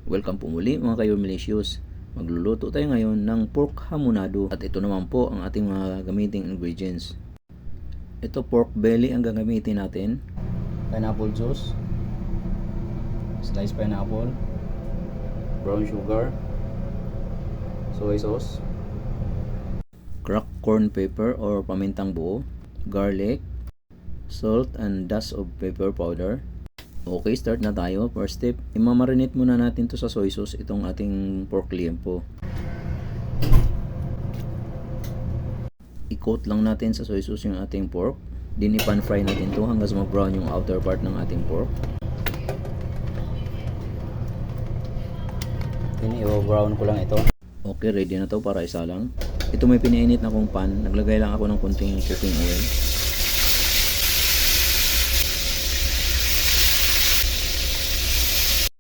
Welcome po muli mga kayo-militious. Magluluto tayo ngayon ng pork hamonado at ito naman po ang ating mga gamiting ingredients. Ito pork belly ang gagamitin natin. Pineapple juice, sliced pineapple, brown sugar, soy sauce, cracked corn pepper or pamintang buo, garlic, salt and dash of pepper powder. Okay, start na tayo. First step, imamarinate muna natin to sa soy sauce itong ating pork liempo. I-coat lang natin sa soy sauce yung ating pork. Din i-pan fry natin to hanggang mag-brown yung outer part ng ating pork. I-brown ko lang ito. Okay, ready na to para isa lang. Ito may pinainit na kong pan. Naglagay lang ako ng konting cooking oil.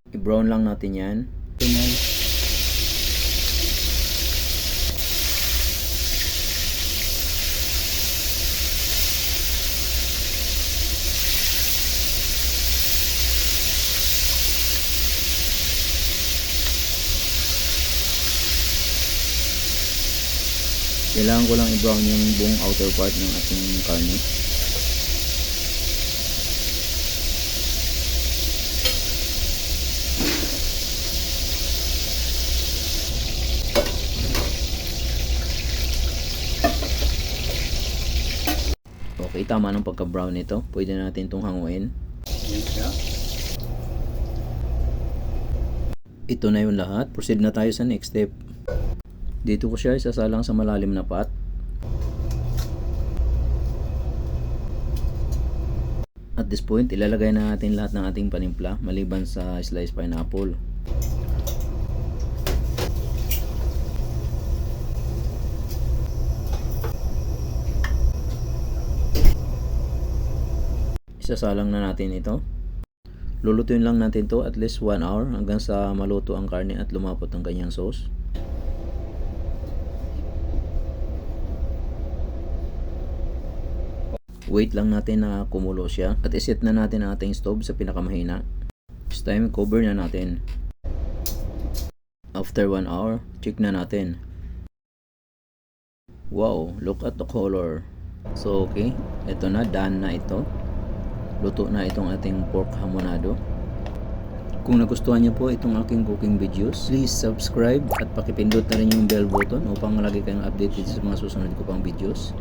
I-brown lang natin yan. Ganyan. Kailangan ko lang i-brown yung buong outer part ng ating karne. Okay, tama ng pagka-brown nito. Pwede natin itong hanguin. Ito na yung lahat. Proceed na tayo sa next step. Dito ko siya isasalang sa malalim na pot. At this point, ilalagay na natin lahat ng ating panimpla maliban sa sliced pineapple. Isasalang na natin ito. Lulutuin lang natin to at least 1 hour hanggang sa maluto ang karne at lumapot ang kanyang sauce. Wait lang natin na kumulo siya at iset na natin ang ating stove sa pinakamahina. This time, cover na natin. After 1 hour, check na natin. Wow, look at the color. So okay, ito na, done na ito. Luto na itong ating pork hamonado. Kung nagustuhan niyo po itong aking cooking videos, please subscribe at pakipindot na rin yung bell button upang lagi kayong updated sa mga susunod ko pang videos.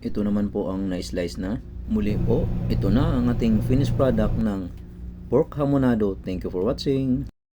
Ito naman po ang na-slice na. Muli po, ito na ang ating finished product ng pork hamonado. Thank you for watching.